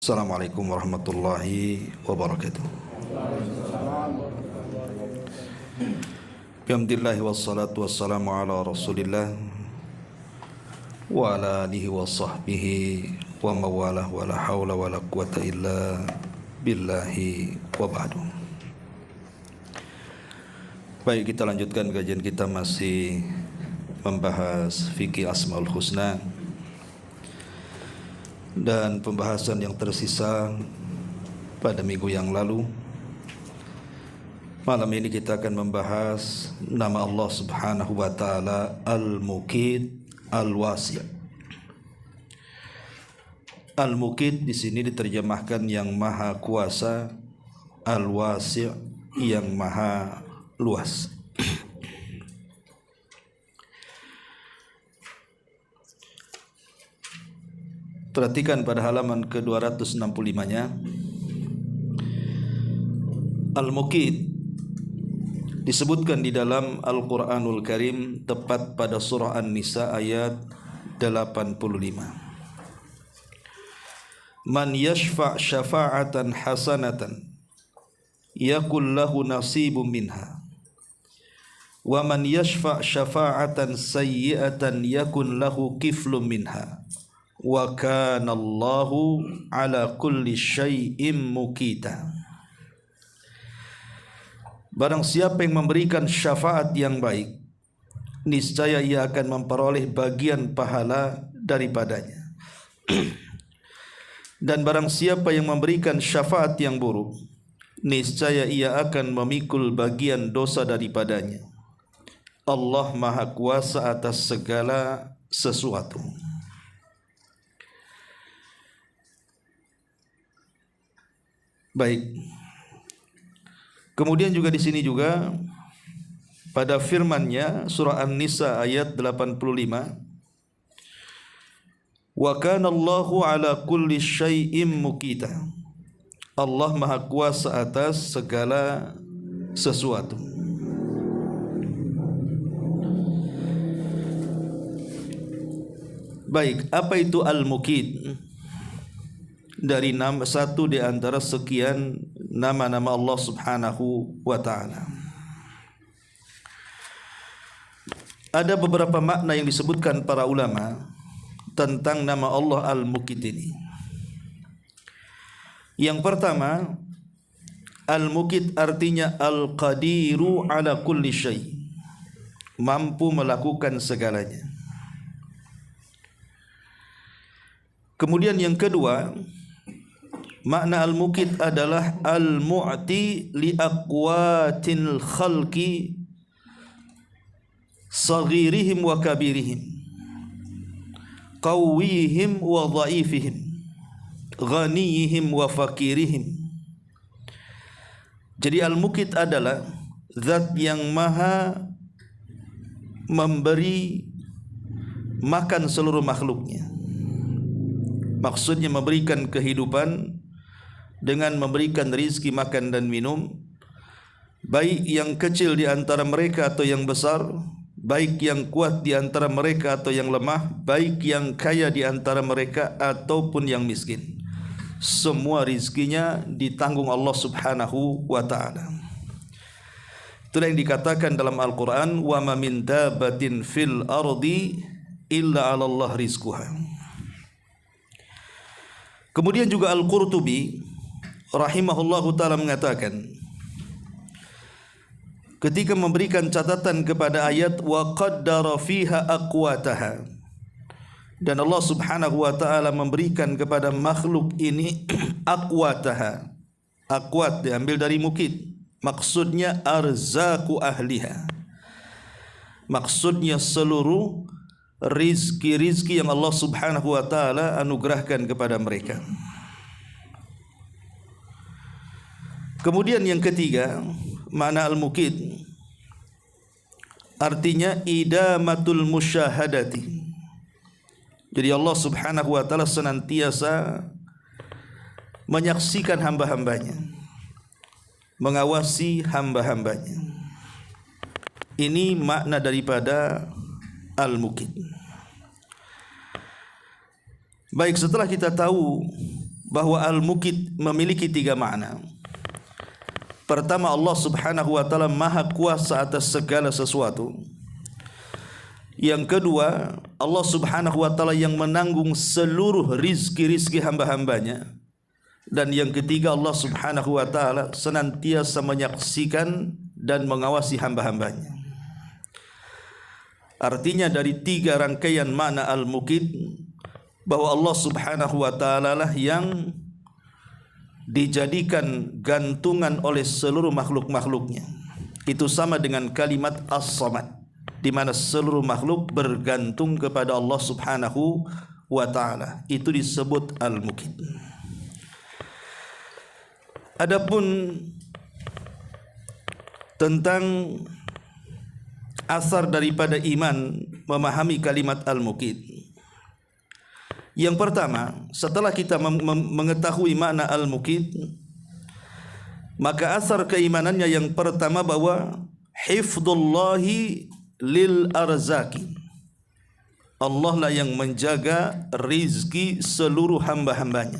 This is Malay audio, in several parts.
Assalamualaikum warahmatullahi wabarakatuh. Alhamdulillah wassalatu wassalamu ala Rasulillah wa ala alihi wa sahbihi wa mawalah wa la hawla wa la quwata illa billahi wa ba'du. Baik, kita lanjutkan kajian kita, masih membahas fikih Asmaul Husna. Dan pembahasan yang tersisa pada minggu yang lalu, malam ini kita akan membahas nama Allah Subhanahu wa taala Al-Muqit Al-Wasi'. Al-Muqit di sini diterjemahkan yang maha kuasa, Al-Wasi' yang maha luas. Perhatikan pada halaman ke-265-nya. Al-Muqit disebutkan di dalam Al-Quranul Karim, tepat pada surah An-Nisa ayat 85. Man yashfa' syafa'atan hasanatan yakul lahu nasibun minha wa man yashfa' syafa'atan sayyi'atan yakun lahu kiflun minha wa kana Allahu ala kulli syai'in muqita. Barang siapa yang memberikan syafaat yang baik, niscaya ia akan memperoleh bagian pahala daripadanya. Dan barang siapa yang memberikan syafaat yang buruk, niscaya ia akan memikul bagian dosa daripadanya. Allah Maha Kuasa atas segala sesuatu. Baik. Kemudian juga di sini juga pada firman-Nya surah An-Nisa ayat 85, wa kana Allahu ala kulli syai'in muqita. Allah Maha Kuasa atas segala sesuatu. Baik, apa itu Al-Muqit? Dari nama satu di antara sekian nama-nama Allah Subhanahu wa taala. Ada beberapa makna yang disebutkan para ulama tentang nama Allah Al-Muqit ini. Yang pertama, Al-Muqit artinya Al-Qadiru ala kulli syai', mampu melakukan segalanya. Kemudian yang kedua, makna Al-Muqit adalah Al-Mu'ti li aqwatil khalqi saghirihim wa kabirihim, qawwihim wa dhaifihim, ghaniyihim wa fakirihim. Jadi Al-Muqit adalah zat yang maha memberi makan seluruh makhluknya. Maksudnya memberikan kehidupan dengan memberikan rizki makan dan minum, baik yang kecil di antara mereka atau yang besar, baik yang kuat di antara mereka atau yang lemah, baik yang kaya di antara mereka ataupun yang miskin. Semua rizkinya ditanggung Allah Subhanahu wa ta'ala. Itulah yang dikatakan dalam Al-Quran, wa ma min dabatin fil ardi illa 'ala Allah rizquha. Kemudian juga Al-Qurtubi rahimahullahu ta'ala mengatakan, ketika memberikan catatan kepada ayat wa qaddara fiha aqwataha, dan Allah Subhanahu wa ta'ala memberikan kepada makhluk ini aqwataha. Aqwat diambil dari muqit, maksudnya arzaku ahliha, maksudnya seluruh rizki-rizki yang Allah Subhanahu wa ta'ala anugerahkan kepada mereka. Kemudian yang ketiga, makna Al-Muqit artinya idamatul musyahadati. Jadi Allah Subhanahu wa ta'ala senantiasa menyaksikan hamba-hambanya, mengawasi hamba-hambanya. Ini makna daripada Al-Muqit. Baik, setelah kita tahu bahwa Al-Muqit memiliki 3 makna. Pertama, Allah Subhanahu wa taala Maha Kuasa atas segala sesuatu. Yang kedua, Allah Subhanahu wa taala yang menanggung seluruh rizki-rizki hamba-hambanya. Dan yang ketiga, Allah Subhanahu wa taala senantiasa menyaksikan dan mengawasi hamba-hambanya. Artinya dari 3 rangkaian makna Al-Muqit, bahwa Allah Subhanahu wa taala lah yang dijadikan gantungan oleh seluruh makhluk-makhluknya. Itu sama dengan kalimat As-Samad, di mana seluruh makhluk bergantung kepada Allah Subhanahu wa taala. Itu disebut Al-Muqit. Adapun tentang asar daripada iman memahami kalimat Al-Muqit. Yang pertama, setelah kita mengetahui makna Al-Muqit, maka asar keimanannya yang pertama bahwa hifdzullahi lil arzaki. Allah lah yang menjaga rizki seluruh hamba-hambanya.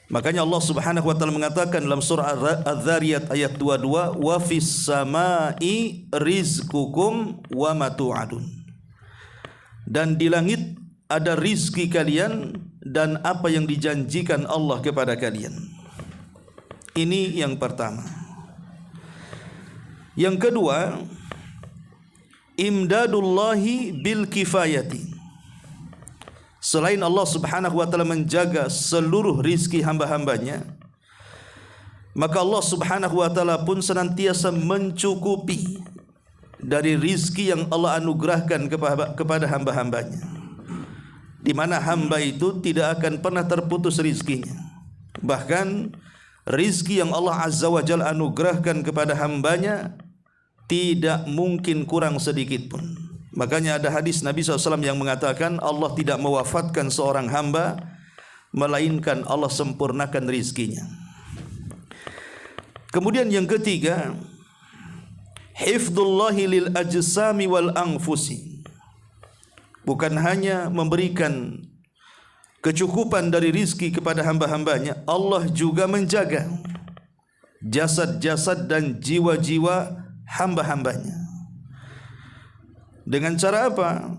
Makanya Allah Subhanahu wa taala mengatakan dalam surah Az-Zariyat ayat 22, wa fis samai rizqukum wa ma tu'adun. Dan di langit ada rizki kalian dan apa yang dijanjikan Allah kepada kalian. Ini yang pertama. Yang kedua, imdadullahi bil kifayati. Selain Allah Subhanahu wa taala menjaga seluruh rizki hamba-hambanya, maka Allah Subhanahu wa taala pun senantiasa mencukupi dari rizki yang Allah anugerahkan kepada hamba-hambanya, di mana hamba itu tidak akan pernah terputus rizkinya. Bahkan rizki yang Allah Azza wa Jalla anugerahkan kepada hambanya tidak mungkin kurang sedikit pun. Makanya ada hadis Nabi SAW yang mengatakan Allah tidak mewafatkan seorang hamba melainkan Allah sempurnakan rizkinya. Kemudian yang ketiga, hifdzullahi lil ajsami wal anfusi. Bukan hanya memberikan kecukupan dari rizki kepada hamba-hambanya, Allah juga menjaga jasad-jasad dan jiwa-jiwa hamba-hambanya. Dengan cara apa?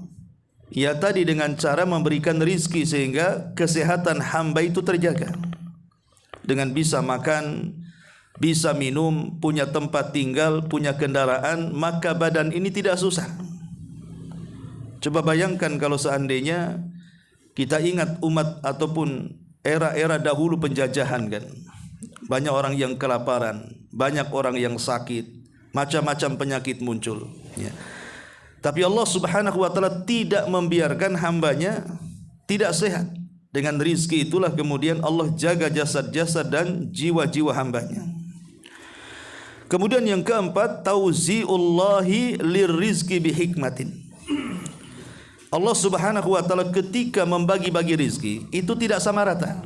Ya tadi, dengan cara memberikan rizki sehingga kesehatan hamba itu terjaga. Dengan bisa makan, bisa minum, punya tempat tinggal, punya kendaraan, maka badan ini tidak susah. Coba bayangkan kalau seandainya kita ingat umat ataupun era-era dahulu penjajahan kan. Banyak orang yang kelaparan, banyak orang yang sakit, macam-macam penyakit muncul. Ya. Tapi Allah Subhanahu wa taala tidak membiarkan hambanya tidak sehat. Dengan rizki itulah kemudian Allah jaga jasad-jasad dan jiwa-jiwa hambanya. Kemudian yang keempat, tauzi'ullahi lirizki bihikmatin. Allah Subhanahu wa taala ketika membagi-bagi rizki itu tidak sama rata.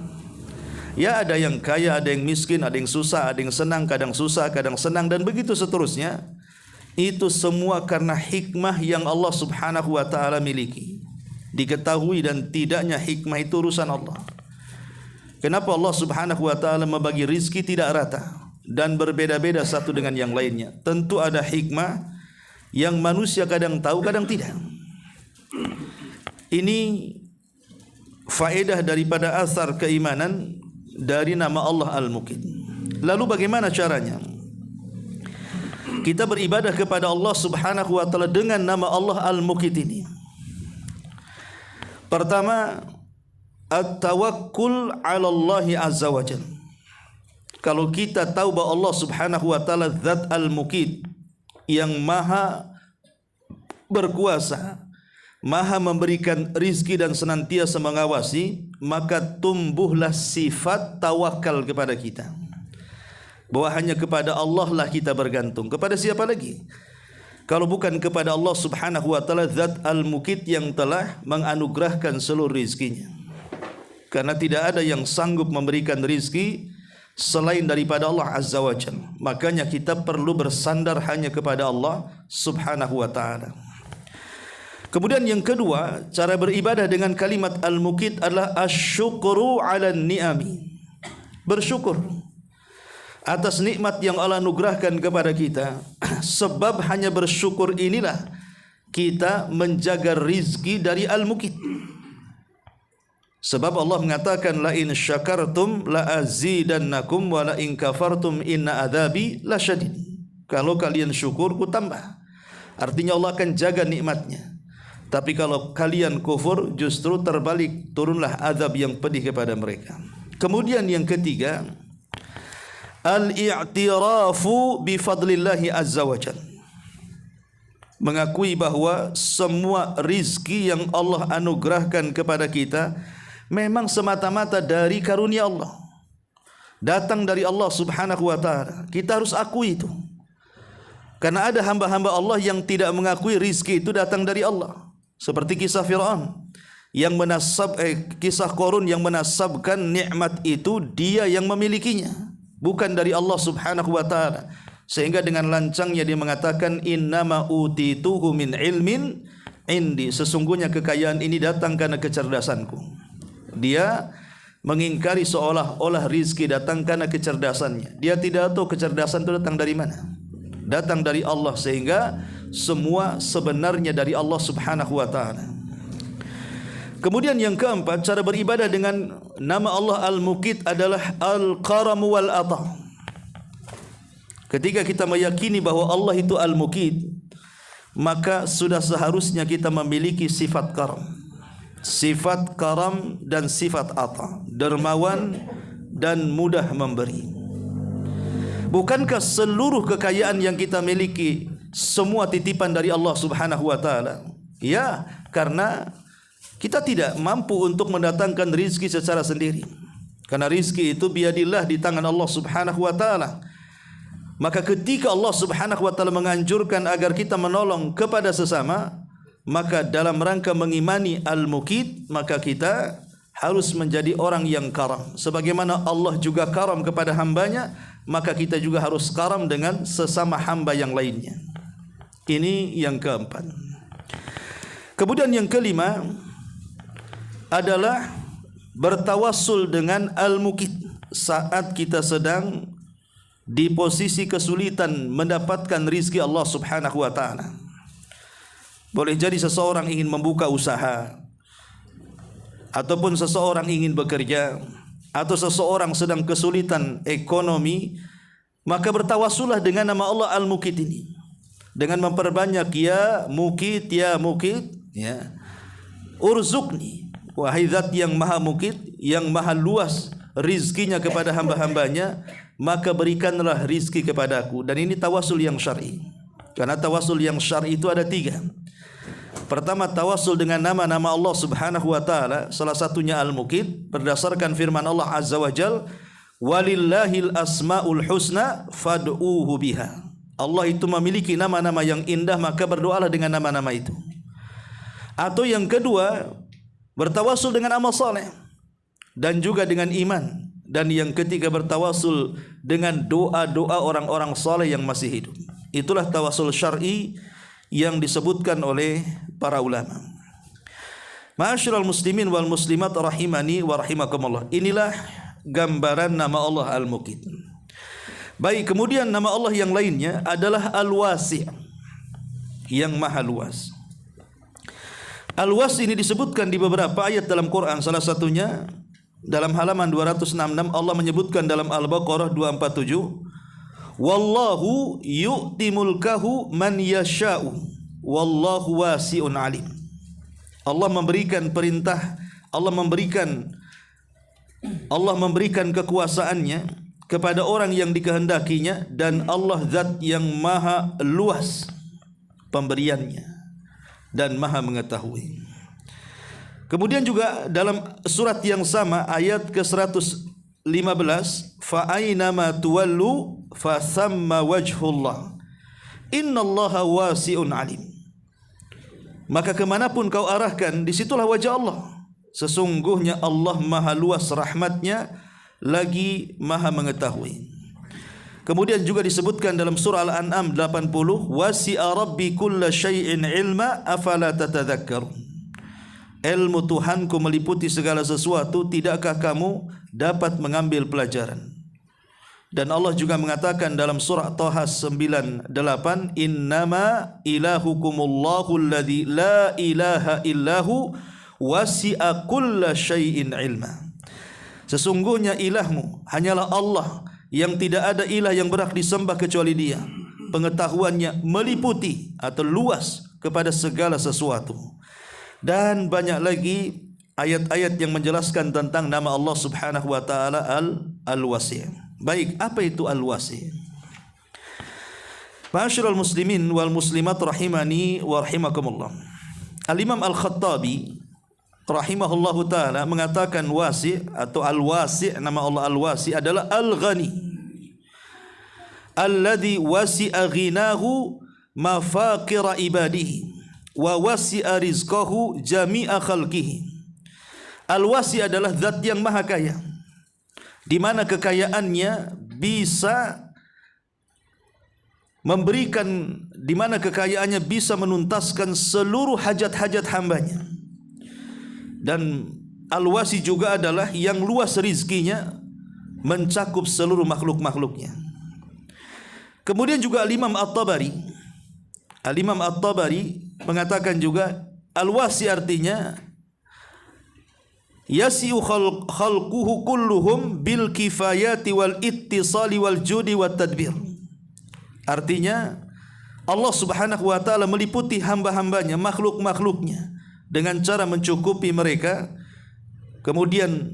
Ya, ada yang kaya, ada yang miskin, ada yang susah, ada yang senang, kadang susah, kadang senang, dan begitu seterusnya. Itu semua karena hikmah yang Allah Subhanahu wa taala miliki. Diketahui dan tidaknya hikmah itu urusan Allah. Kenapa Allah Subhanahu wa taala membagi rizki tidak rata dan berbeda-beda satu dengan yang lainnya? Tentu ada hikmah yang manusia kadang tahu, kadang tidak. Ini faedah daripada asar keimanan dari nama Allah Al-Muqit. Lalu bagaimana caranya kita beribadah kepada Allah Subhanahu wa taala dengan nama Allah Al-Muqit ini? Pertama, at-tawakkul 'ala Allah Azza wa Jalla. Kalau kita tahu bahwa Allah Subhanahu wa taala Zat Al-Muqit yang maha berkuasa, maha memberikan rizki dan senantiasa mengawasi, maka tumbuhlah sifat tawakal kepada kita, bahwa hanya kepada Allah lah kita bergantung. Kepada siapa lagi kalau bukan kepada Allah Subhanahu wa taala Zat Al-Muqit yang telah menganugerahkan seluruh rizkinya. Karena tidak ada yang sanggup memberikan rizki selain daripada Allah Azza wa Jalla. Makanya kita perlu bersandar hanya kepada Allah Subhanahu wa taala. Kemudian yang kedua, cara beribadah dengan kalimat al-mukit adalah asyukru 'ala ni'ami. Bersyukur atas nikmat yang Allah anugerahkan kepada kita. Sebab hanya bersyukur inilah kita menjaga rizki dari al-mukit. Sebab Allah mengatakan la in syakartum la azidannakum wa la in kafartum inna adzabi lasyadid. Kalau kalian syukur ku tambah. Artinya Allah akan jaga nikmatnya. Tapi kalau kalian kufur, justru terbalik, turunlah azab yang pedih kepada mereka. Kemudian yang ketiga, al-i'tirafu bi fadlillahi azza wa jalla. Mengakui bahwa semua rizki yang Allah anugerahkan kepada kita memang semata-mata dari karunia Allah. Datang dari Allah subhanahu wa ta'ala. Kita harus akui itu. Karena ada hamba-hamba Allah yang tidak mengakui rizki itu datang dari Allah. Seperti kisah Fir'aun yang kisah Qarun yang menasabkan nikmat itu dia yang memilikinya, bukan dari Allah subhanahu wa ta'ala. Sehingga dengan lancangnya dia mengatakan innama utituhu min ilmin indi. Sesungguhnya kekayaan ini datang karena kecerdasanku. Dia mengingkari seolah-olah rizki datang karena kecerdasannya. Dia tidak tahu kecerdasan itu datang dari mana. Datang dari Allah, sehingga semua sebenarnya dari Allah subhanahu wa ta'ala. Kemudian yang keempat, cara beribadah dengan nama Allah al-mukit adalah al-karam wal-ata. Ketika kita meyakini bahwa Allah itu al-mukit, maka sudah seharusnya kita memiliki sifat karam. Sifat karam dan sifat ata, dermawan dan mudah memberi. Bukankah seluruh kekayaan yang kita miliki semua titipan dari Allah subhanahu wa ta'ala? Ya, karena kita tidak mampu untuk mendatangkan rizki secara sendiri. Karena rizki itu biadillah, di tangan Allah subhanahu wa ta'ala. Maka ketika Allah subhanahu wa ta'ala menganjurkan agar kita menolong kepada sesama, maka dalam rangka mengimani al-mukit, maka kita harus menjadi orang yang karam. Sebagaimana Allah juga karam kepada hambanya, maka kita juga harus karam dengan sesama hamba yang lainnya. Ini yang keempat. Kemudian yang kelima adalah bertawassul dengan al-mukit saat kita sedang di posisi kesulitan mendapatkan rizki Allah subhanahu wa ta'ala. Boleh jadi seseorang ingin membuka usaha, ataupun seseorang ingin bekerja, atau seseorang sedang kesulitan ekonomi, maka bertawassullah dengan nama Allah al-mukit ini, dengan memperbanyak ya mukit ya, urzukni, wahai zat yang maha mukit, yang maha luas rizkinya kepada hamba-hambanya, maka berikanlah rizki kepadaku. Dan ini tawassul yang syar'i. Karena tawassul yang syar'i itu ada tiga. Pertama, tawassul dengan nama-nama Allah subhanahu wa ta'ala, salah satunya al-mukit, berdasarkan firman Allah azza wa jal, walillahil asma'ul husna fad'uhu biha. Allah itu memiliki nama-nama yang indah, maka berdoalah dengan nama-nama itu. Atau yang kedua, bertawassul dengan amal saleh dan juga dengan iman. Dan yang ketiga, bertawassul dengan doa-doa orang-orang saleh yang masih hidup. Itulah tawassul syar'i yang disebutkan oleh para ulama. Ma'asyiral muslimin wal muslimat rahimani wa rahimakumullah. Inilah gambaran nama Allah al-mukit. Baik, kemudian nama Allah yang lainnya adalah al-wasi', yang maha luas. Al-wasi' ini disebutkan di beberapa ayat dalam Quran. Salah satunya dalam halaman 266 Allah menyebutkan dalam Al-Baqarah 247, wallahu yu'ti mulkahu man yasha'u wallahu wasi'un alim. Allah memberikan perintah, Allah memberikan kekuasaannya kepada orang yang dikehendakinya, dan Allah zat yang maha luas pemberiannya dan maha mengetahui. Kemudian juga dalam surat yang sama ayat ke-115, fa aynama tuwallu fa thamma wajhullah innallaha wasi'un alim. Maka kemanapun kau arahkan, disitulah wajah Allah. Sesungguhnya Allah maha luas rahmatnya, lagi maha mengetahui. Kemudian juga disebutkan dalam surah Al-An'am 80, wasi'a rabbi kulla syai'in ilma afala tatadhakkarun. Ilmu Tuhanku meliputi segala sesuatu, tidakkah kamu dapat mengambil pelajaran? Dan Allah juga mengatakan dalam surah Taha 98, innama ilahukumullahu alladzi la ilaha illahu wasi'a kulla syai'in ilma. Sesungguhnya ilahmu hanyalah Allah yang tidak ada ilah yang berhak disembah kecuali Dia. Pengetahuannya meliputi atau luas kepada segala sesuatu. Dan banyak lagi ayat-ayat yang menjelaskan tentang nama Allah Subhanahu wa taala Al-Wasi'. Baik, apa itu Al-Wasi'? Ma'asyiral muslimin wal muslimat rahimani wa rahimakumullah. Al-Imam Al-Khattabi rahimahullahu ta'ala mengatakan wasi' atau al-wasi', nama Allah al-wasi' adalah al-ghani alladhi wasi'a ghinahu mafaqira ibadihi wa wasi'a rizqahu jami'a khalqihi. Al-wasi' adalah zat yang maha kaya, di mana kekayaannya bisa memberikan, di mana kekayaannya bisa menuntaskan seluruh hajat-hajat hambanya. Dan Al-Wasi juga adalah yang luas rizkinya, mencakup seluruh makhluk-makhluknya. Kemudian juga Al-Imam At-Tabari mengatakan juga Al-Wasi artinya yasi'u khalquhu kulluhum bil kifayati wal ittisali wal judi wat tadbir. Artinya Allah Subhanahu wa taala meliputi hamba-hambanya, makhluk-makhluknya, dengan cara mencukupi mereka, kemudian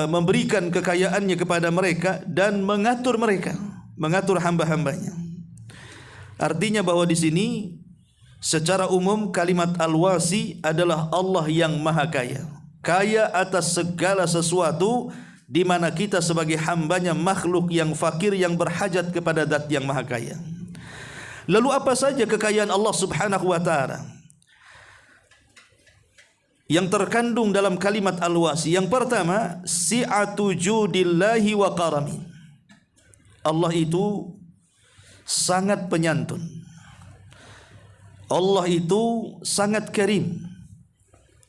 memberikan kekayaannya kepada mereka dan mengatur mereka, mengatur hamba-hambanya. Artinya bahwa di sini secara umum kalimat Al-Wasi adalah Allah yang maha kaya, kaya atas segala sesuatu, di mana kita sebagai hambanya makhluk yang fakir yang berhajat kepada zat yang maha kaya. Lalu apa saja kekayaan Allah Subhanahu wa taala yang terkandung dalam kalimat Al-Wasi? Yang pertama, si'atu judillahi wa karami. Allah itu sangat penyantun. Allah itu sangat karim.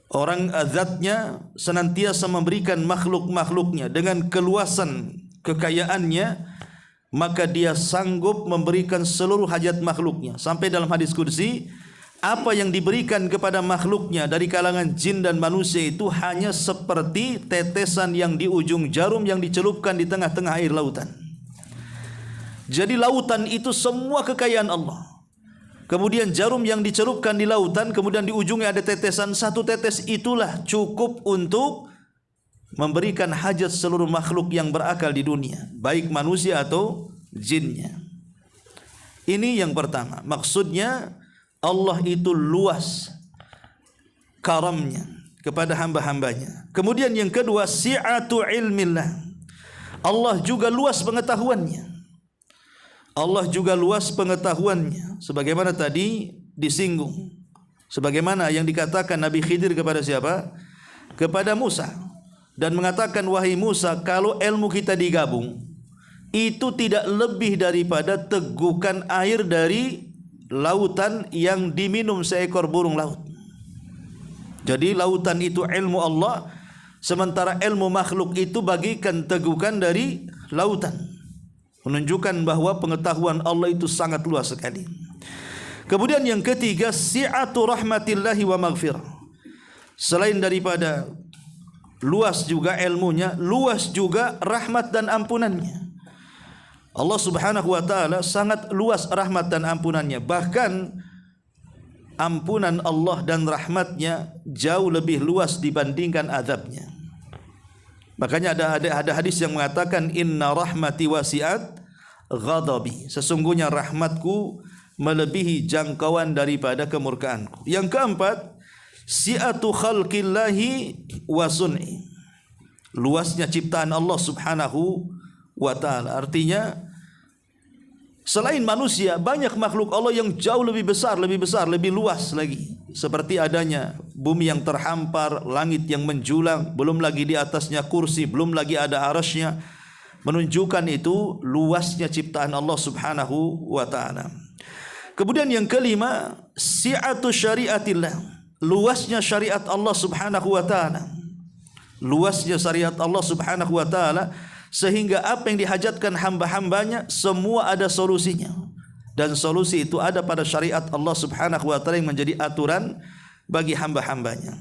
Orang zatnya senantiasa memberikan makhluk-makhluknya dengan keluasan kekayaannya, maka Dia sanggup memberikan seluruh hajat makhluknya. Sampai dalam hadis kursi, apa yang diberikan kepada makhluknya dari kalangan jin dan manusia itu hanya seperti tetesan yang di ujung jarum yang dicelupkan di tengah-tengah air lautan. Jadi lautan itu semua kekayaan Allah. Kemudian jarum yang dicelupkan di lautan, kemudian di ujungnya ada tetesan, satu tetes itulah cukup untuk memberikan hajat seluruh makhluk yang berakal di dunia, baik manusia atau jinnya. Ini yang pertama. Maksudnya Allah itu luas karamnya kepada hamba-hambanya. Kemudian yang kedua, si'atu ilmillah. Allah juga luas pengetahuannya. Allah juga luas pengetahuannya, sebagaimana tadi disinggung, sebagaimana yang dikatakan Nabi Khidir kepada siapa? Kepada Musa, dan mengatakan, wahai Musa, kalau ilmu kita digabung, itu tidak lebih daripada tegukan air dari lautan yang diminum seekor burung laut. Jadi lautan itu ilmu Allah, sementara ilmu makhluk itu bagikan tegukan dari lautan, menunjukkan bahwa pengetahuan Allah itu sangat luas sekali. Kemudian yang ketiga, si'atu rahmatillahi wa maghfirah. Selain daripada luas juga ilmunya, luas juga rahmat dan ampunannya. Allah Subhanahu wa taala sangat luas rahmat dan ampunannya. Bahkan ampunan Allah dan rahmatnya jauh lebih luas dibandingkan azabnya. Makanya ada hadis yang mengatakan, inna rahmati wasi'at ghadabi. Sesungguhnya rahmatku melebihi jangkauan daripada kemurkaanku. Yang keempat, si'atu khalqillahi wa sun'i. Luasnya ciptaan Allah Subhanahu wa ta'ala. Artinya selain manusia, banyak makhluk Allah yang jauh lebih besar, lebih luas lagi. Seperti adanya bumi yang terhampar, langit yang menjulang, belum lagi di atasnya kursi, belum lagi ada arasnya. menunjukkan itu luasnya ciptaan Allah Subhanahu wa taala. Kemudian yang kelima, si'atu syariatillah, luasnya syariat Allah Subhanahu wa taala. Luasnya syariat Allah Subhanahu wa taala sehingga apa yang dihajatkan hamba-hambanya semua ada solusinya. Dan solusi itu ada pada syariat Allah Subhanahu wa taala yang menjadi aturan bagi hamba-hambanya.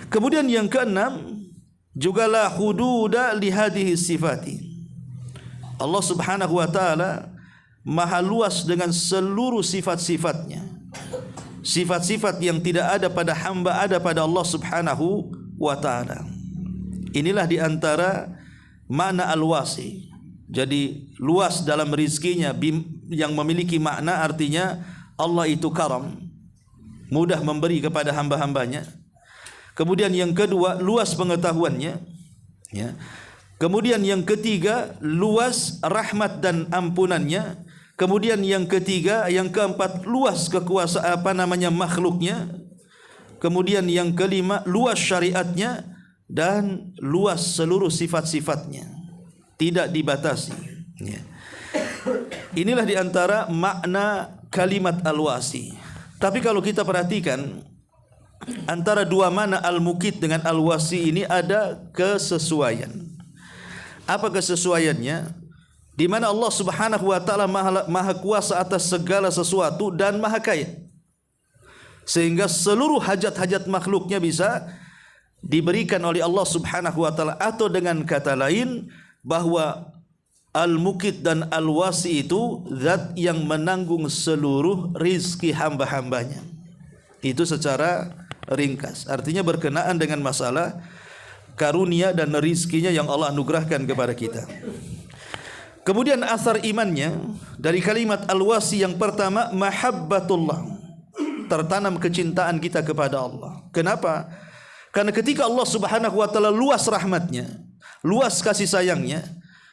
Kemudian yang keenam, juga la hududa li hadhihi sifati. Allah Subhanahu wa taala maha luas dengan seluruh sifat-sifatnya. Sifat-sifat yang tidak ada pada hamba ada pada Allah Subhanahu wa taala. Inilah di antara makna al-wasi. Jadi luas dalam rizkinya yang memiliki makna artinya Allah itu karam, mudah memberi kepada hamba-hambanya. Kemudian yang kedua, luas pengetahuannya, ya. Kemudian yang ketiga, luas rahmat dan ampunannya. Kemudian yang ketiga, yang keempat, luas kekuasaan makhluknya. Kemudian yang kelima, luas syariatnya dan luas seluruh sifat-sifatnya, tidak dibatasi, ya. Inilah di antara makna kalimat al-wasi. Tapi kalau kita perhatikan antara dua makna al-mukit dengan al-wasi ini ada kesesuaian. Apa kesesuaiannya? Di mana Allah Subhanahu wa taala maha kuasa atas segala sesuatu dan maha kaya, sehingga seluruh hajat-hajat makhluknya bisa diberikan oleh Allah Subhanahu wa taala. Atau dengan kata lain, bahwa al-mukit dan al-wasi itu zat yang menanggung seluruh rizki hamba-hambanya. Itu secara ringkas, artinya berkenaan dengan masalah karunia dan rizkinya yang Allah anugerahkan kepada kita. Kemudian asar imannya dari kalimat al-wasi yang pertama, mahabbatullah, tertanam kecintaan kita kepada Allah. Kenapa? Karena ketika Allah Subhanahu wa taala luas rahmatnya, luas kasih sayangnya,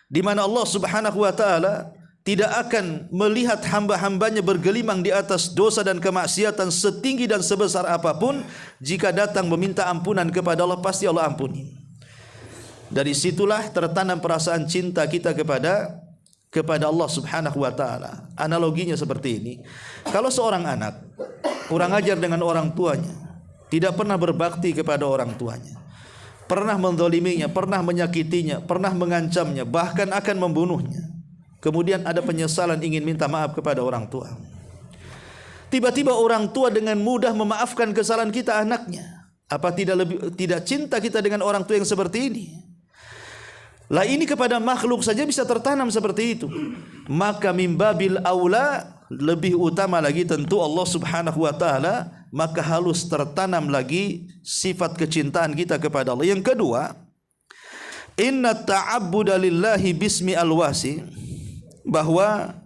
di mana Allah Subhanahu wa taala tidak akan melihat hamba-hambanya bergelimang di atas dosa dan kemaksiatan setinggi dan sebesar apapun. Jika datang meminta ampunan kepada Allah, pasti Allah ampuni. Dari situlah tertanam perasaan cinta kita kepada Allah Subhanahu wa taala. Analoginya seperti ini. Kalau seorang anak kurang ajar dengan orang tuanya, tidak pernah berbakti kepada orang tuanya, pernah menzaliminya, pernah menyakitinya, pernah mengancamnya, bahkan akan membunuhnya, kemudian ada penyesalan ingin minta maaf kepada orang tua. Tiba-tiba orang tua dengan mudah memaafkan kesalahan kita anaknya. Apa tidak cinta kita dengan orang tua yang seperti ini? Lah ini kepada makhluk saja bisa tertanam seperti itu, maka mimbabil aula, lebih utama lagi tentu Allah Subhanahu wa taala, maka halus tertanam lagi sifat kecintaan kita kepada Allah. Yang kedua, inna ta'abbuda lillahi bismi al-wasi, bahwa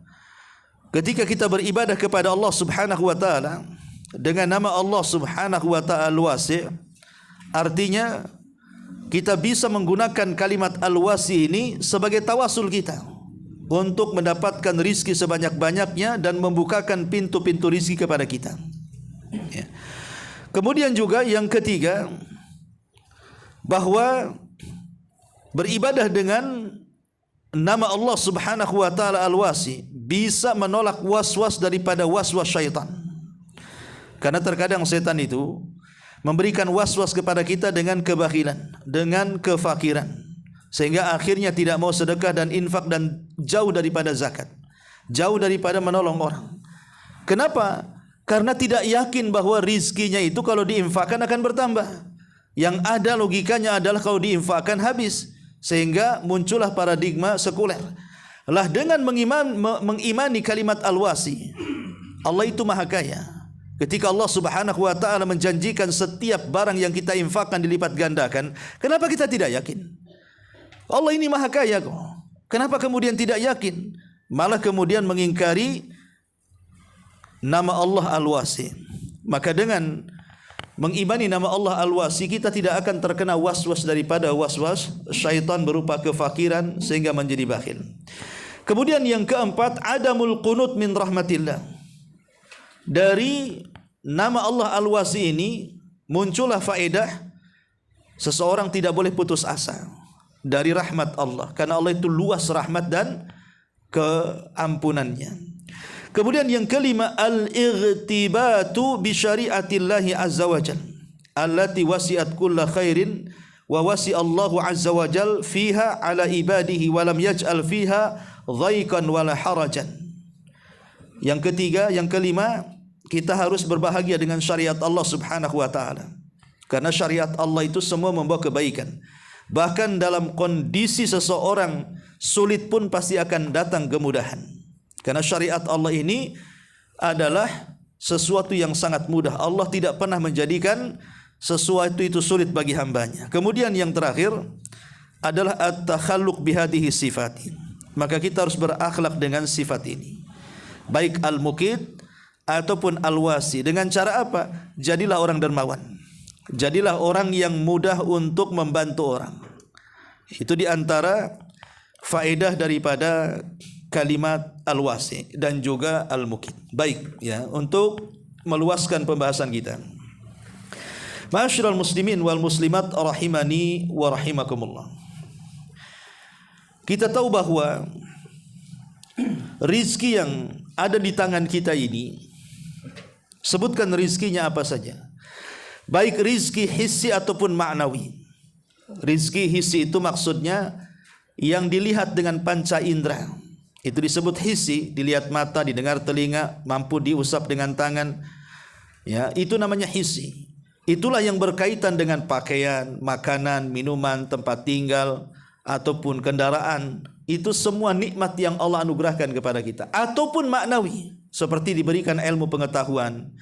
ketika kita beribadah kepada Allah Subhanahu wa taala dengan nama Allah Subhanahu wa taala al-wasi, artinya kita bisa menggunakan kalimat al-wasi ini sebagai tawasul kita untuk mendapatkan rizki sebanyak-banyaknya dan membukakan pintu-pintu rizki kepada kita, ya. Kemudian juga yang ketiga, bahwa beribadah dengan nama Allah Subhanahu wa taala al-wasi bisa menolak was-was daripada was-was syaitan. Karena terkadang setan itu memberikan was-was kepada kita dengan kebakhilan, dengan kefakiran, sehingga akhirnya tidak mau sedekah dan infak dan jauh daripada zakat, jauh daripada menolong orang. Kenapa? Karena tidak yakin bahwa rizkinya itu kalau diinfakkan akan bertambah. Yang ada logikanya adalah kalau diinfakkan habis, sehingga muncullah paradigma sekuler. Lah dengan mengimani kalimat al-wasi, Allah itu maha kaya. Ketika Allah Subhanahu wa taala menjanjikan setiap barang yang kita infakkan dilipat gandakan, kenapa kita tidak yakin? Allah ini maha kaya kok. Kenapa kemudian tidak yakin? Malah kemudian mengingkari nama Allah al-wasi. Maka dengan mengimani nama Allah al-wasi, kita tidak akan terkena was-was daripada was-was syaitan berupa kefakiran sehingga menjadi bakhil. Kemudian yang keempat, adamul qunut min rahmatillah. Dari nama Allah al-wasi ini muncullah faedah seseorang tidak boleh putus asa. dari rahmat Allah, karena Allah itu luas rahmat dan keampunannya. Kemudian yang kelima, al-ightibatu bi syariatillahi azza wajalla allati wasi'at kulla khairin wa wasi Allahu azza wajalla fiha ala ibadihi wa lam yaj'al fiha dhaiqan wala harajan. Yang ketiga, yang kelima, kita harus berbahagia dengan syariat Allah Subhanahu wa taala. Karena syariat Allah itu semua membawa kebaikan. Bahkan dalam kondisi seseorang sulit pun pasti akan datang kemudahan. Karena syariat Allah ini adalah sesuatu yang sangat mudah. Allah tidak pernah menjadikan sesuatu itu sulit bagi hambanya. Kemudian yang terakhir adalah at-takhalluq bihadihi sifati. Maka kita harus berakhlak dengan sifat ini. Baik al-muqit ataupun al-wasi. Dengan cara apa? Jadilah orang dermawan. Jadilah orang yang mudah untuk membantu orang. Itu di antara faedah daripada kalimat al-wasi dan juga al-muqit. Baik, ya, untuk meluaskan pembahasan kita. Ma'asyiral muslimin wal muslimat rahimani wa rahimakumullah. Kita tahu bahwa rizki yang ada di tangan kita ini, sebutkan rizkinya apa saja. Baik rizki hissi ataupun ma'nawi. Rizki hissi itu maksudnya yang dilihat dengan panca indera. Itu disebut hissi, dilihat mata, didengar telinga, mampu diusap dengan tangan. Ya, itu namanya hissi. Itulah yang berkaitan dengan pakaian, makanan, minuman, tempat tinggal ataupun kendaraan. Itu semua nikmat yang Allah anugerahkan kepada kita. Ataupun maknawi, seperti diberikan ilmu pengetahuan,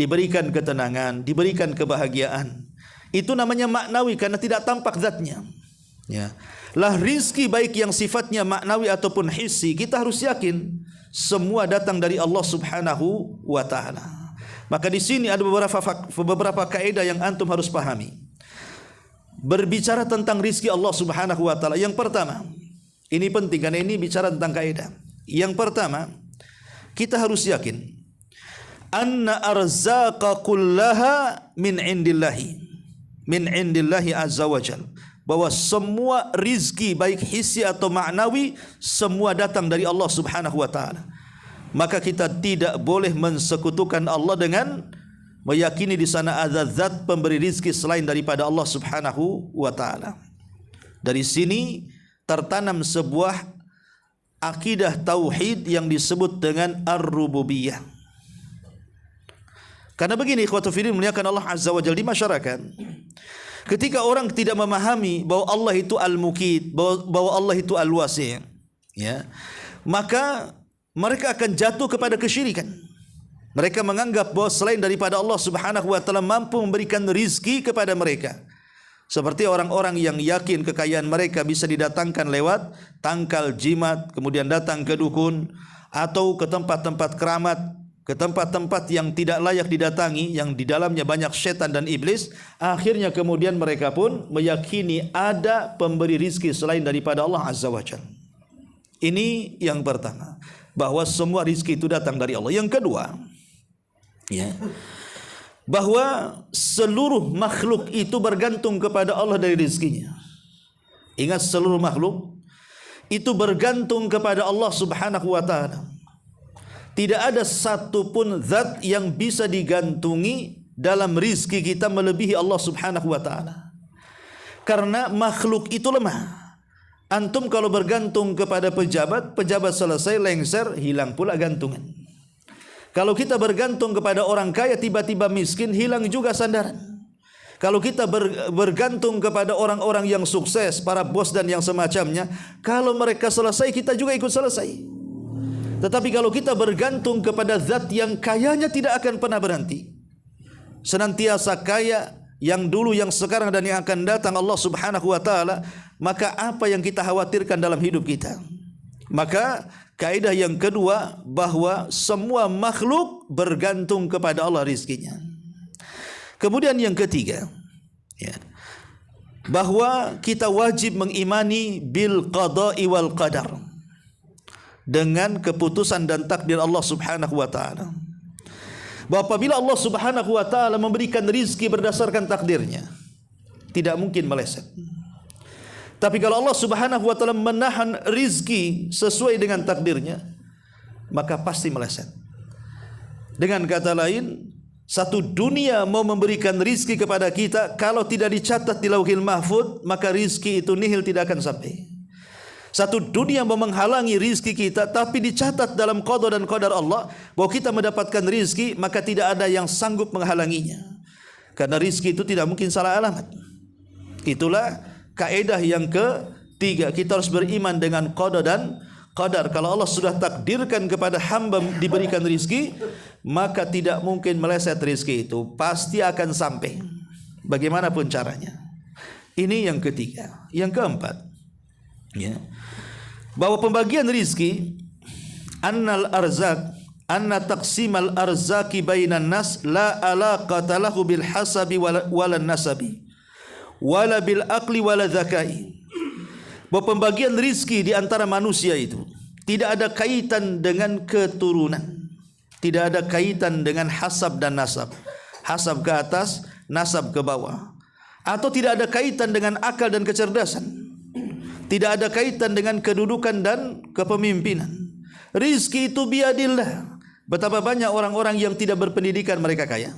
diberikan ketenangan, diberikan kebahagiaan. Itu namanya maknawi karena tidak tampak zatnya. Ya. Lah rizki baik yang sifatnya maknawi ataupun hissi, kita harus yakin semua datang dari Allah Subhanahu wa taala. Maka di sini ada beberapa kaidah yang antum harus pahami. Berbicara tentang rizki Allah Subhanahu wa taala, yang pertama, ini penting karena ini bicara tentang kaidah. Yang pertama, kita harus yakin anna arzaqa kullaha min indillahi azza wajal, bahwa semua rizki baik hissi atau ma'nawi semua datang dari Allah Subhanahu wa taala. Maka kita tidak boleh mensekutukan Allah dengan meyakini di sana ada zat pemberi rizki selain daripada Allah Subhanahu wa taala. Dari sini tertanam sebuah akidah tauhid yang disebut dengan ar-rububiyah. Karena begini, ikhwatu fillah muliakan Allah azza wa jalla, di masyarakat ketika orang tidak memahami bahwa Allah itu al-muqit, bahwa Allah itu al-wasi', ya, maka mereka akan jatuh kepada kesyirikan. Mereka menganggap bahwa selain daripada Allah Subhanahu wa taala mampu memberikan rizki kepada mereka. Seperti orang-orang yang yakin kekayaan mereka bisa didatangkan lewat tangkal jimat, kemudian datang ke dukun atau ke tempat-tempat keramat, ke tempat-tempat yang tidak layak didatangi, yang di dalamnya banyak setan dan iblis. Akhirnya kemudian mereka pun meyakini ada pemberi rizki selain daripada Allah Azza wa Jalla. Ini yang pertama, bahwa semua rizki itu datang dari Allah. Yang kedua, ya, bahwa seluruh makhluk itu bergantung kepada Allah dari rizkinya. Ingat, seluruh makhluk itu bergantung kepada Allah Subhanahu wa taala. Tidak ada satupun zat yang bisa digantungi dalam rizki kita melebihi Allah Subhanahu wa taala. Karena makhluk itu lemah. Antum kalau bergantung kepada pejabat, pejabat selesai lengser, hilang pula gantungan. Kalau kita bergantung kepada orang kaya, tiba-tiba miskin, hilang juga sandaran. Kalau kita bergantung kepada orang-orang yang sukses, para bos dan yang semacamnya, kalau mereka selesai, kita juga ikut selesai. Tetapi kalau kita bergantung kepada zat yang kayanya tidak akan pernah berhenti, senantiasa kaya, yang dulu, yang sekarang dan yang akan datang, Allah Subhanahu wa taala, maka apa yang kita khawatirkan dalam hidup kita? Maka kaidah yang kedua, bahwa semua makhluk bergantung kepada Allah rizkinya. Kemudian yang ketiga, ya, bahwa kita wajib mengimani bil qada'i wal qadar, dengan keputusan dan takdir Allah Subhanahu wa taala. Bahwa apabila Allah Subhanahu wa taala memberikan rizki berdasarkan takdirnya, tidak mungkin meleset. Tapi kalau Allah Subhanahu wa taala menahan rizki sesuai dengan takdirnya, maka pasti meleset. Dengan kata lain, satu dunia mau memberikan rizki kepada kita, kalau tidak dicatat di Lauhil Mahfuz, maka rizki itu nihil, tidak akan sampai. Satu dunia mau menghalangi rizki kita, tapi dicatat dalam qada dan qadar Allah bahwa kita mendapatkan rizki, maka tidak ada yang sanggup menghalanginya. Karena rizki itu tidak mungkin salah alamat. Itulah kaedah yang ketiga, kita harus beriman dengan qada dan qadar. Kalau Allah sudah takdirkan kepada hamba diberikan rizki, maka tidak mungkin meleset rizki itu, pasti akan sampai bagaimanapun caranya. Ini yang ketiga. Yang keempat, ya, bahwa pembagian rizki, annal arzak, anna taqsimal arzaki bainan nas la alaqata lahu bil hasabi wala nasabi wala bil aqli wala zakai. Bahwa pembagian rizki di antara manusia itu tidak ada kaitan dengan keturunan, tidak ada kaitan dengan hasab dan nasab, hasab ke atas, nasab ke bawah, atau tidak ada kaitan dengan akal dan kecerdasan, tidak ada kaitan dengan kedudukan dan kepemimpinan. Rizki itu biadillah. Betapa banyak orang-orang yang tidak berpendidikan mereka kaya,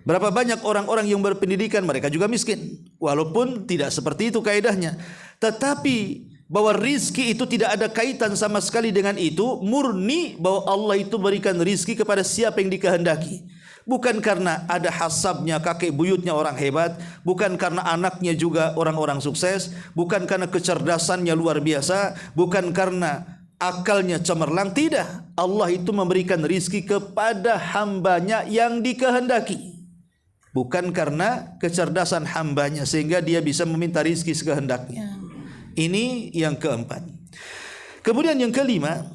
berapa banyak orang-orang yang berpendidikan mereka juga miskin, walaupun tidak seperti itu kaidahnya. Tetapi bahwa rizki itu tidak ada kaitan sama sekali dengan itu, murni bahwa Allah itu berikan rizki kepada siapa yang dikehendaki. Bukan karena ada hasabnya kakek buyutnya orang hebat, bukan karena anaknya juga orang-orang sukses, bukan karena kecerdasannya luar biasa, bukan karena akalnya cemerlang. Tidak, Allah itu memberikan rizki kepada hambanya yang dikehendaki, bukan karena kecerdasan hambanya sehingga dia bisa meminta rizki sekehendaknya. Ini yang keempat. Kemudian yang kelima,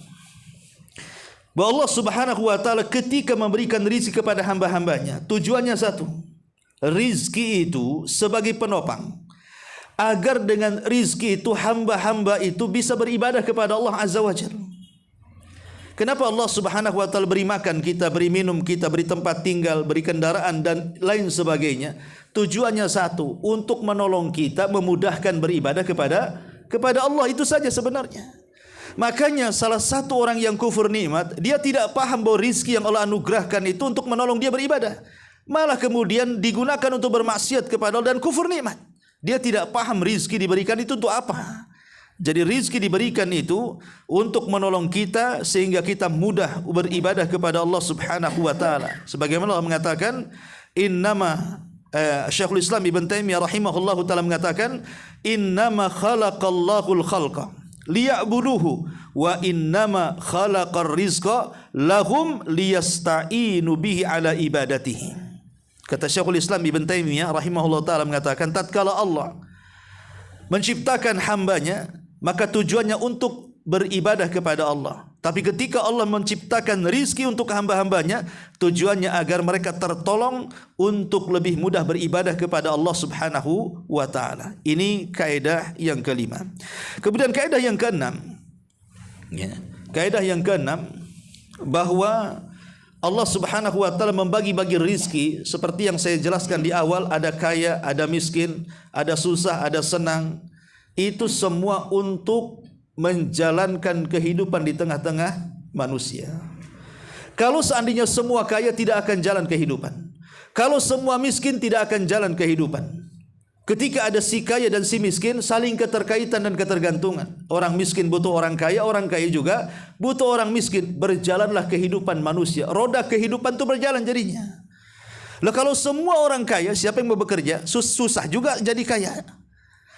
bahwa Allah Subhanahu wa taala ketika memberikan rizki kepada hamba-hambanya, tujuannya satu, rizki itu sebagai penopang, agar dengan rizki itu hamba-hamba itu bisa beribadah kepada Allah Azza wa Jalla. Kenapa Allah Subhanahu wa taala beri makan kita, beri minum kita, beri tempat tinggal, beri kendaraan dan lain sebagainya? Tujuannya satu, untuk menolong kita, memudahkan beribadah kepada Allah, itu saja sebenarnya. Makanya salah satu orang yang kufur nikmat, dia tidak paham bahwa rizki yang Allah anugerahkan itu untuk menolong dia beribadah, malah kemudian digunakan untuk bermaksiat kepada Allah dan kufur nikmat. Dia tidak paham rizki diberikan itu untuk apa. Jadi rizki diberikan itu untuk menolong kita sehingga kita mudah beribadah kepada Allah Subhanahu wa taala. Sebagaimana Allah mengatakan, Syekhul Islam Ibn Taimiyah rahimahullahu taala mengatakan, innama khalaqallahul khalqa liya'buduhu wa innama khalaqar rizqa lahum liyasta'inu bihi ala ibadatihi. Kata Syekhul Islam Ibn Taimiyah rahimahullahu taala mengatakan, tatkala Allah menciptakan hambanya, maka tujuannya untuk beribadah kepada Allah. Tapi ketika Allah menciptakan rizki untuk hamba-hambanya, tujuannya agar mereka tertolong untuk lebih mudah beribadah kepada Allah Subhanahu wa taala. Ini kaidah yang kelima. Kemudian kaidah yang keenam, ya, kaidah yang keenam, bahwa Allah Subhanahu wa taala membagi-bagi rizki seperti yang saya jelaskan di awal, ada kaya, ada miskin, ada susah, ada senang. Itu semua untuk menjalankan kehidupan di tengah-tengah manusia. Kalau seandainya semua kaya, tidak akan jalan kehidupan. Kalau semua miskin, tidak akan jalan kehidupan. Ketika ada si kaya dan si miskin, saling keterkaitan dan ketergantungan. Orang miskin butuh orang kaya juga butuh orang miskin. Berjalanlah kehidupan manusia. Roda kehidupan itu berjalan jadinya. Lah kalau semua orang kaya, siapa yang mau bekerja? Susah juga jadi kaya.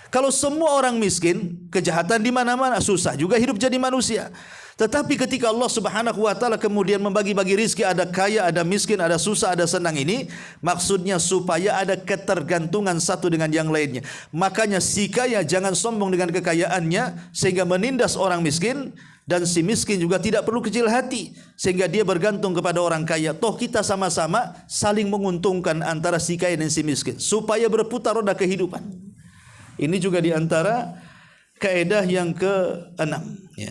Kalau semua orang miskin, kejahatan di mana-mana, susah juga hidup jadi manusia. Tetapi ketika Allah Subhanahu wa taala kemudian membagi-bagi rizki, ada kaya, ada miskin, ada susah, ada senang, ini maksudnya supaya ada ketergantungan satu dengan yang lainnya. Makanya si kaya jangan sombong dengan kekayaannya sehingga menindas orang miskin, dan si miskin juga tidak perlu kecil hati sehingga dia bergantung kepada orang kaya. Toh kita sama-sama saling menguntungkan antara si kaya dan si miskin supaya berputar roda kehidupan. Ini juga di antara kaidah yang ke-6, ya.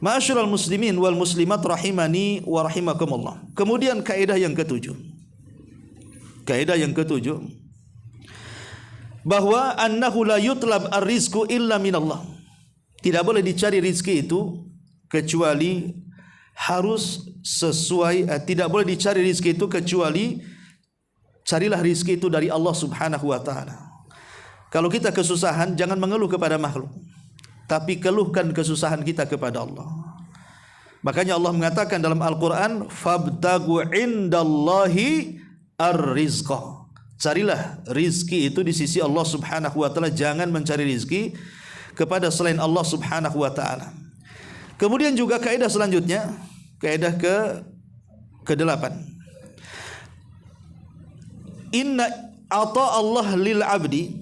Ma'asyiral muslimin wal muslimat rahimani wa rahimakumullah. Kemudian kaidah yang ke-7. Kaidah yang ke-7, bahwa annahu la yutlab ar-rizqu illa minallah. Tidak boleh dicari rizki itu kecuali harus sesuai, tidak boleh dicari rizki itu kecuali carilah rizki itu dari Allah Subhanahu wa taala. Kalau kita kesusahan, jangan mengeluh kepada makhluk, tapi keluhkan kesusahan kita kepada Allah. Makanya Allah mengatakan dalam Al-Quran, fabtagu indallahi ar-rizqa. Carilah rizki itu di sisi Allah Subhanahu wa taala, jangan mencari rizki kepada selain Allah Subhanahu wa taala. Kemudian juga kaidah selanjutnya, kaidah ke-8. Inna ata Allah lil abdi,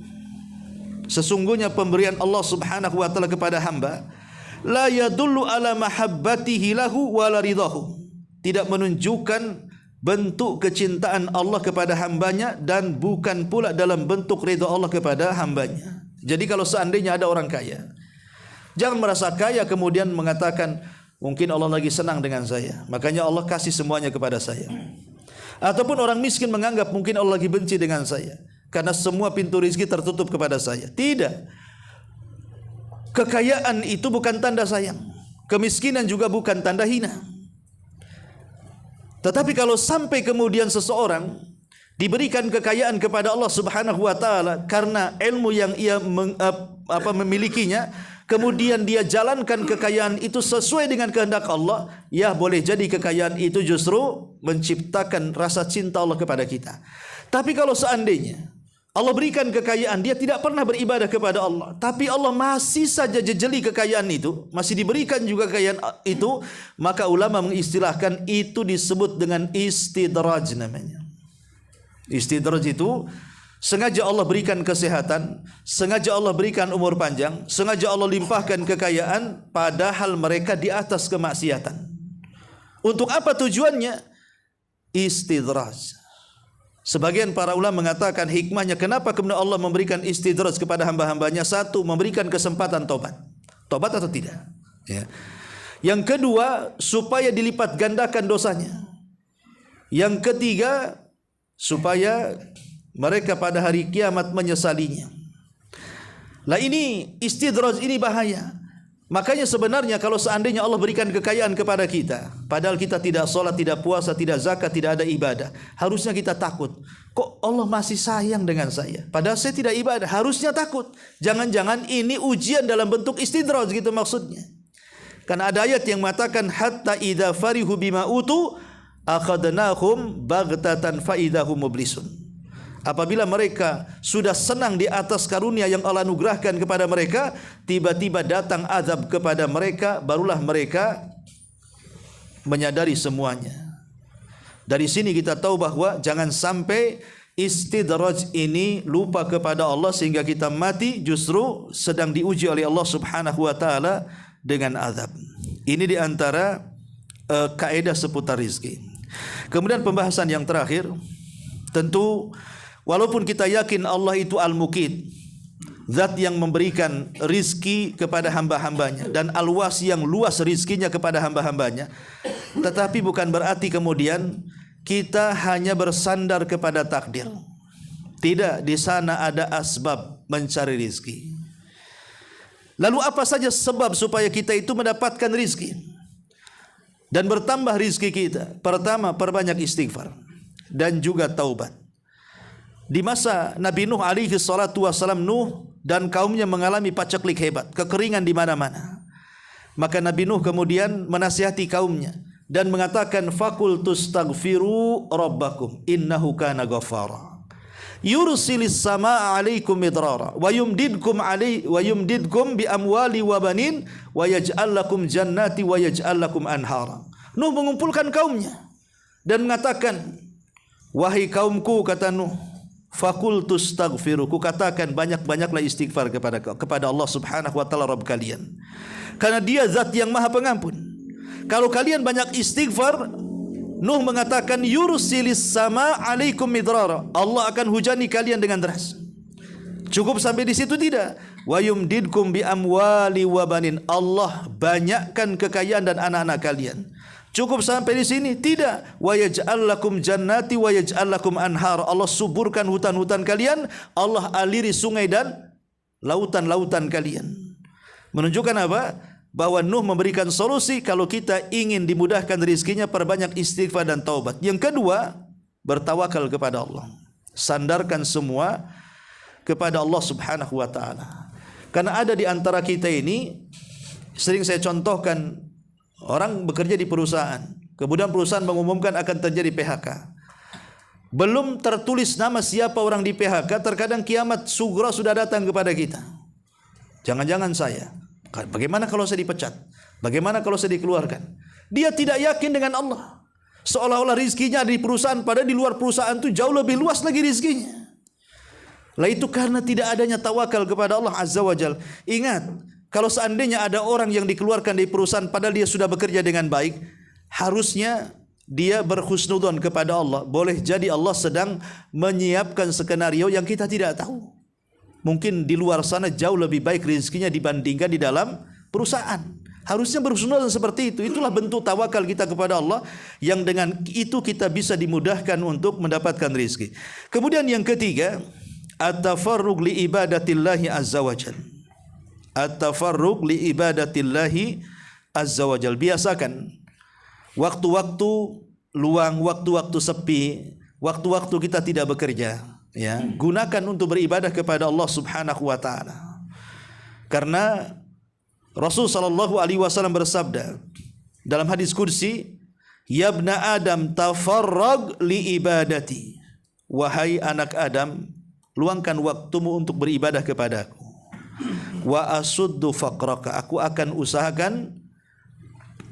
sesungguhnya pemberian Allah Subhanahu wa taala kepada hamba, la yadullu ala mahabbatihi lahu wa la ridahu, tidak menunjukkan bentuk kecintaan Allah kepada hambanya dan bukan pula dalam bentuk ridha Allah kepada hambanya. Jadi kalau seandainya ada orang kaya, jangan merasa kaya kemudian mengatakan mungkin Allah lagi senang dengan saya, makanya Allah kasih semuanya kepada saya. Ataupun orang miskin menganggap mungkin Allah lagi benci dengan saya karena semua pintu rezeki tertutup kepada saya. Tidak. Kekayaan itu bukan tanda sayang, kemiskinan juga bukan tanda hina. Tetapi kalau sampai kemudian seseorang diberikan kekayaan kepada Allah Subhanahu wa taala karena ilmu yang ia memilikinya, kemudian dia jalankan kekayaan itu sesuai dengan kehendak Allah, ya boleh jadi kekayaan itu justru menciptakan rasa cinta Allah kepada kita. Tapi kalau seandainya Allah berikan kekayaan, dia tidak pernah beribadah kepada Allah, tapi Allah masih saja jejeli kekayaan itu, masih diberikan juga kekayaan itu, maka ulama mengistilahkan itu disebut dengan istidraj namanya. Istidraj itu sengaja Allah berikan kesehatan, sengaja Allah berikan umur panjang, sengaja Allah limpahkan kekayaan, padahal mereka di atas kemaksiatan. Untuk apa tujuannya? Istidraj. Sebagian para ulama mengatakan hikmahnya kenapa kemudian Allah memberikan istidraj kepada hamba-hambanya. Satu, memberikan kesempatan tobat. Tobat atau tidak, ya. Yang kedua, supaya dilipat gandakan dosanya. Yang ketiga, supaya mereka pada hari kiamat menyesalinya. Lah ini istidraj, ini bahaya. Makanya sebenarnya kalau seandainya Allah berikan kekayaan kepada kita, padahal kita tidak sholat, tidak puasa, tidak zakat, tidak ada ibadah, harusnya kita takut. Kok Allah masih sayang dengan saya? Padahal saya tidak ibadah, harusnya takut. Jangan-jangan ini ujian dalam bentuk istidraj gitu maksudnya. Karena ada ayat yang mengatakan hatta idza farihu bima utu akhadnahum baghtatan fa idahum mublisun. Apabila mereka sudah senang di atas karunia yang Allah anugerahkan kepada mereka, tiba-tiba datang azab kepada mereka, barulah mereka menyadari semuanya. Dari sini kita tahu bahwa jangan sampai istidraj ini lupa kepada Allah sehingga kita mati justru sedang diuji oleh Allah Subhanahu wa taala dengan azab. Ini di antara kaidah seputar rizki. Kemudian pembahasan yang terakhir, tentu walaupun kita yakin Allah itu Al-Muqit, zat yang memberikan rizki kepada hamba-hambanya, dan Al-Wasi yang luas rizkinya kepada hamba-hambanya, tetapi bukan berarti kemudian kita hanya bersandar kepada takdir. Tidak, di sana ada asbab mencari rizki. Lalu apa saja sebab supaya kita itu mendapatkan rizki dan bertambah rizki kita? Pertama, perbanyak istighfar dan juga taubat. Di masa Nabi Nuh alaihi salatu wassalam, Nuh dan kaumnya mengalami paceklik hebat, kekeringan di mana-mana. Maka Nabi Nuh kemudian menasihati kaumnya dan mengatakan faqul tastaghfiru rabbakum innahu kana ghaffara yursilis samaa 'alaikum midrara wa yumdidkum bi amwali wa banin wa yaj'al lakum jannati wa yaj'al lakum anhara. Nuh mengumpulkan kaumnya dan mengatakan, wahai kaumku, kata Nuh, faqul tastaghfiru, ku katakan banyak-banyaklah istighfar kepada Allah Subhanahu wa taala Rabb kalian, karena Dia zat yang Maha Pengampun. Kalau kalian banyak istighfar, Nuh mengatakan yursilis sama alaikum midrara, Allah akan hujani kalian dengan deras. Cukup sampai di situ? Tidak. Wa yumdidkum bi amwali wa banin, Allah banyakkan kekayaan dan anak-anak kalian. Cukup sampai di sini? Tidak. Wa yaj'al lakum jannati wa yaj'al lakum anhar. Allah suburkan hutan-hutan kalian, Allah aliri sungai dan lautan-lautan kalian. Menunjukkan apa? Bahwa Nuh memberikan solusi kalau kita ingin dimudahkan rezekinya, perbanyak istighfar dan taubat. Yang kedua, bertawakal kepada Allah. Sandarkan semua kepada Allah Subhanahu wa taala. Karena ada di antara kita ini, sering saya contohkan, orang bekerja di perusahaan, kemudian perusahaan mengumumkan akan terjadi PHK. Belum tertulis nama siapa orang di PHK, terkadang kiamat sugra sudah datang kepada kita. Jangan-jangan saya, bagaimana kalau saya dipecat? Bagaimana kalau saya dikeluarkan? Dia tidak yakin dengan Allah. Seolah-olah rizkinya ada di perusahaan, padahal di luar perusahaan itu jauh lebih luas lagi rizkinya. Lah itu karena tidak adanya tawakal kepada Allah Azza wa Jalla. Ingat, kalau seandainya ada orang yang dikeluarkan dari perusahaan padahal dia sudah bekerja dengan baik, harusnya dia berhusnudzon kepada Allah. Boleh jadi Allah sedang menyiapkan skenario yang kita tidak tahu. Mungkin di luar sana jauh lebih baik rezekinya dibandingkan di dalam perusahaan. Harusnya berhusnudzon seperti itu. Itulah bentuk tawakal kita kepada Allah, yang dengan itu kita bisa dimudahkan untuk mendapatkan rezeki. Kemudian yang ketiga, at-tafarruq li ibadatillahi azza wajalla. At-tafarruq li ibadatillahi azza wajalla. Biasakan waktu-waktu luang, waktu-waktu sepi, waktu-waktu kita tidak bekerja, ya, gunakan untuk beribadah kepada Allah Subhanahu wa taala. Karena Rasul sallallahu alaihi wasallam bersabda dalam hadis qudsi, "Ya ibna Adam, tafarrag li ibadati." Wahai anak Adam, luangkan waktumu untuk beribadah kepadaku. Wa asuddu faqraka, aku akan usahakan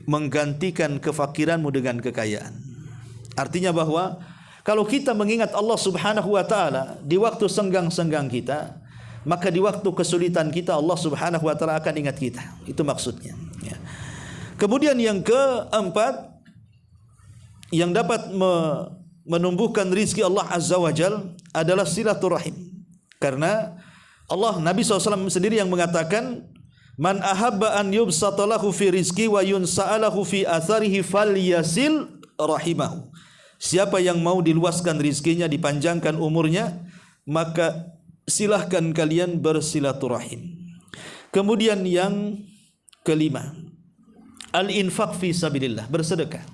menggantikan kefakiranmu dengan kekayaan. Artinya bahwa kalau kita mengingat Allah Subhanahu wa taala di waktu senggang-senggang kita, maka di waktu kesulitan kita Allah Subhanahu wa taala akan ingat kita. Itu maksudnya, ya. Kemudian yang keempat, yang dapat menumbuhkan rizki Allah Azza wa Jal adalah silaturahim. Karena Allah, Nabi SAW sendiri yang mengatakan, "Man ahabba an yubsatalahu fi rizki wa yunsa'alahu fi atharihi falyasil rahimahu." Siapa yang mau diluaskan rizkinya, dipanjangkan umurnya, maka silahkan kalian bersilaturahim. Kemudian yang kelima, al-infaq fi sabilillah, bersedekah.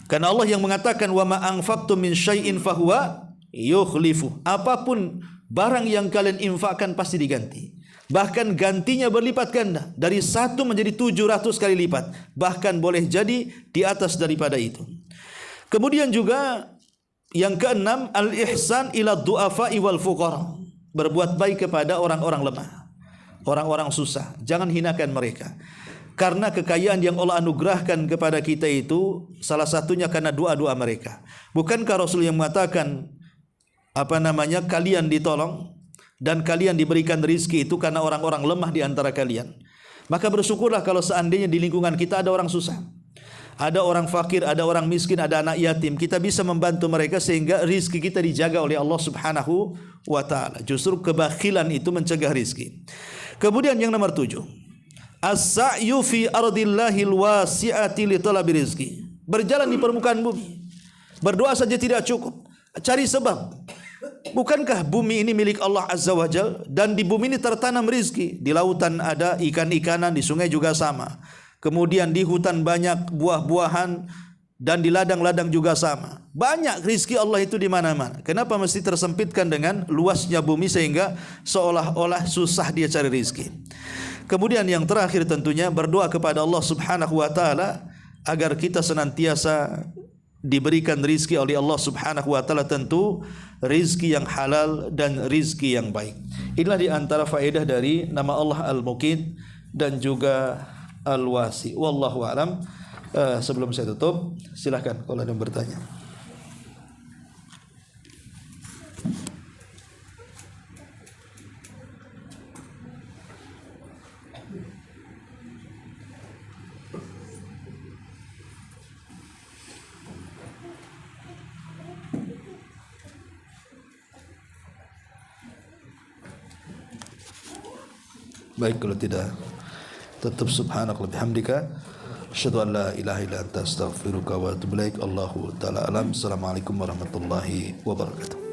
Karena Allah yang mengatakan, wa ma anfaqtum min syai'in fahuwa yukhlifu. Apapun barang yang kalian infakkan pasti diganti. Bahkan gantinya berlipat ganda, dari 1 menjadi 700 kali lipat. Bahkan boleh jadi di atas daripada itu. Kemudian juga yang keenam, al-ihsan ila du'afa'i wal fuqara. Berbuat baik kepada orang-orang lemah, orang-orang susah. Jangan hinakan mereka. Karena kekayaan yang Allah anugerahkan kepada kita itu salah satunya karena doa-doa mereka. Bukankah Rasul yang mengatakan kalian ditolong dan kalian diberikan rizki itu karena orang-orang lemah di antara kalian. Maka bersyukurlah kalau seandainya di lingkungan kita ada orang susah, ada orang fakir, ada orang miskin, ada anak yatim. Kita bisa membantu mereka sehingga rizki kita dijaga oleh Allah Subhanahu wa ta'ala. Justru kebakhilan itu mencegah rizki. Kemudian yang nomor 7, as-sa'yu fi ardillahil wasi'ati li talabi rizki. Berjalan di permukaan bumi. Berdoa saja tidak cukup, cari sebab. Bukankah bumi ini milik Allah Azza wa Jal, dan di bumi ini tertanam rizki. Di lautan ada ikan-ikanan, di sungai juga sama. Kemudian di hutan banyak buah-buahan, dan di ladang-ladang juga sama. Banyak rizki Allah itu di mana-mana. Kenapa mesti tersempitkan dengan luasnya bumi sehingga seolah-olah susah dia cari rizki? Kemudian yang terakhir tentunya berdoa kepada Allah Subhanahu wa ta'ala agar kita senantiasa diberikan rizki oleh Allah Subhanahu wa ta'ala, tentu rizki yang halal dan rizki yang baik. Inilah di antara faedah dari nama Allah Al-Muqit dan juga Al-Wasi. Wallahu a'lam. Sebelum saya tutup, silahkan kalau ada yang bertanya. Baik, kalau tidak, tetap subhanakallah bihamdika Asyhadu an la ilaha illa anta astaghfiruka wa atubu ilaik. Allahu taala alam. Assalamualaikum warahmatullahi wabarakatuh.